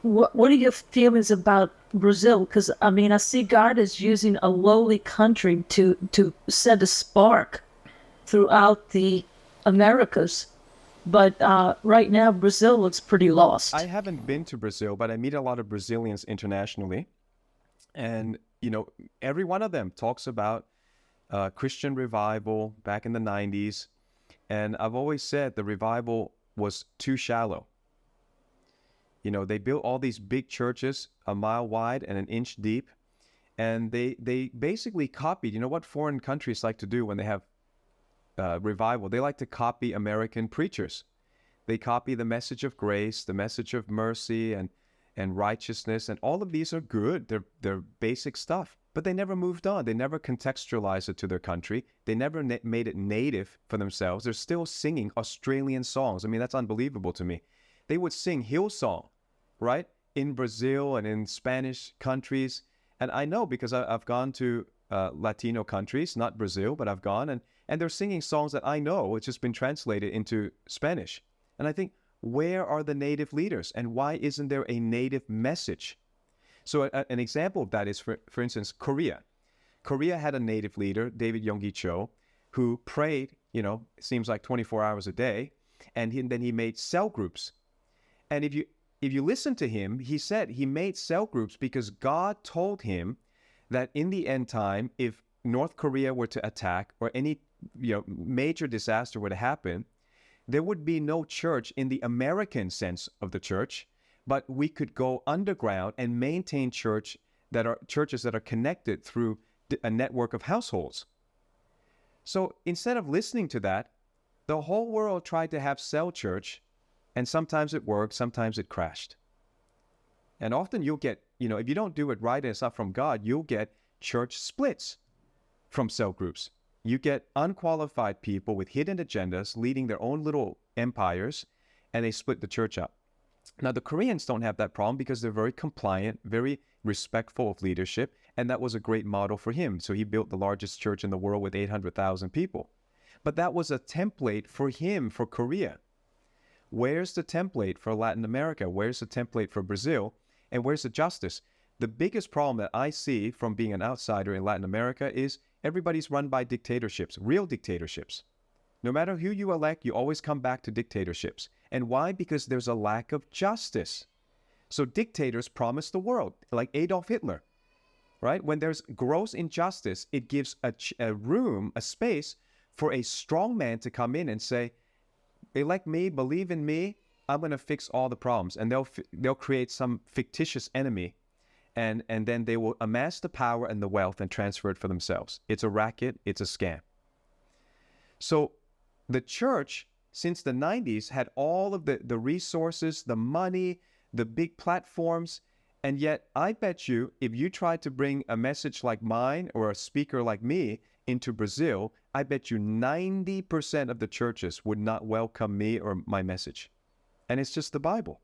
what are your feelings about Brazil? Because I mean, I see God is using a lowly country to send a spark throughout the Americas, but right now Brazil looks pretty I lost. haven't been to Brazil, but I meet a lot of Brazilians internationally. And, you know, every one of them talks about Christian revival back in the 90s. And I've always said the revival was too shallow. You know, they built all these big churches a mile wide and an inch deep. And they basically copied, you know what foreign countries like to do when they have revival? They like to copy American preachers. They copy the message of grace, the message of mercy and righteousness, and all of these are good. They're basic stuff, but they never moved on. They never contextualized it to their country. They never made it native for themselves. They're still singing Australian songs. I mean, that's unbelievable to me. They would sing Hillsong, right, in Brazil and in Spanish countries. And I know because I've gone to Latino countries, not Brazil, but I've gone, and they're singing songs that I know. It's just been translated into Spanish. And I think, where are the native leaders? And why isn't there a native message? So an example of that is, for instance, Korea. Korea had a native leader, David Yonggi Cho, who prayed, you know, it seems like 24 hours a day. And then he made cell groups. And if you listen to him, he said he made cell groups because God told him that in the end time, if North Korea were to attack or any major disaster were to happen, there would be no church in the American sense of the church, but we could go underground and maintain churches that are connected through a network of households. So instead of listening to that, the whole world tried to have cell church, and sometimes it worked, sometimes it crashed. And often you'll get, if you don't do it right and it's not from God, you'll get church splits from cell groups. You get unqualified people with hidden agendas leading their own little empires, and they split the church up. Now, the Koreans don't have that problem because they're very compliant, very respectful of leadership, and that was a great model for him. So he built the largest church in the world with 800,000 people. But that was a template for him for Korea. Where's the template for Latin America? Where's the template for Brazil? And where's the justice? The biggest problem that I see from being an outsider in Latin America is everybody's run by dictatorships, real dictatorships. No matter who you elect, you always come back to dictatorships. And why? Because there's a lack of justice. So dictators promise the world, like Adolf Hitler, right? When there's gross injustice, it gives a room, a space for a strong man to come in and say, elect me, believe in me, I'm going to fix all the problems. And they'll create some fictitious enemy. And then they will amass the power and the wealth and transfer it for themselves. It's a racket. It's a scam. So the church, since the 90s, had all of the resources, the money, the big platforms. And yet, I bet you, if you tried to bring a message like mine or a speaker like me into Brazil, I bet you 90% of the churches would not welcome me or my message. And it's just the Bible.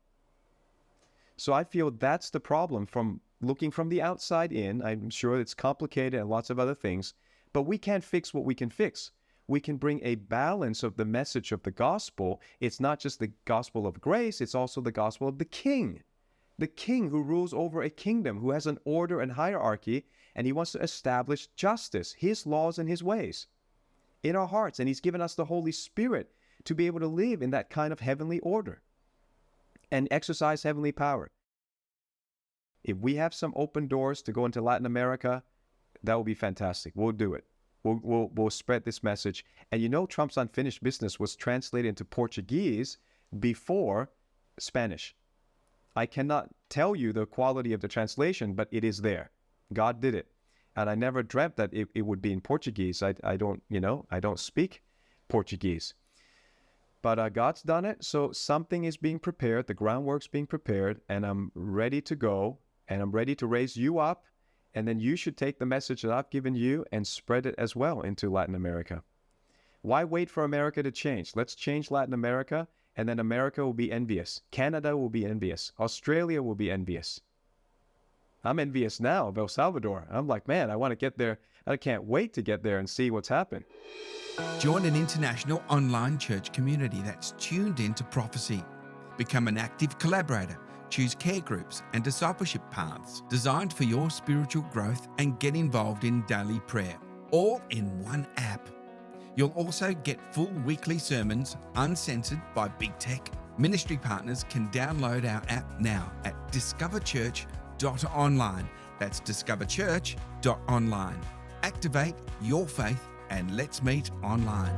So I feel that's the problem from looking from the outside in. I'm sure it's complicated and lots of other things, but we can't fix what we can fix. We can bring a balance of the message of the gospel. It's not just the gospel of grace, it's also the gospel of the king who rules over a kingdom, who has an order and hierarchy, and he wants to establish justice, his laws and his ways in our hearts. And he's given us the Holy Spirit to be able to live in that kind of heavenly order and exercise heavenly power. If we have some open doors to go into Latin America, that will be fantastic. We'll do it. We'll spread this message. And Trump's unfinished business was translated into Portuguese before Spanish. I cannot tell you the quality of the translation, but it is there. God did it. And I never dreamt that it would be in Portuguese. I don't speak Portuguese. But God's done it. So something is being prepared. The groundwork's being prepared. And I'm ready to go. And I'm ready to raise you up. And then you should take the message that I've given you and spread it as well into Latin America. Why wait for America to change? Let's change Latin America, and then America will be envious. Canada will be envious. Australia will be envious. I'm envious now of El Salvador. I'm like, man, I want to get there. I can't wait to get there and see what's happened. Join an international online church community that's tuned into prophecy. Become an active collaborator. choose care groups and discipleship paths designed for your spiritual growth, and get involved in daily prayer, all in one app. You'll also get full weekly sermons uncensored by big tech. Ministry partners can download our app now at DiscoverChurch.Online. That's DiscoverChurch.Online. Activate your faith and let's meet online.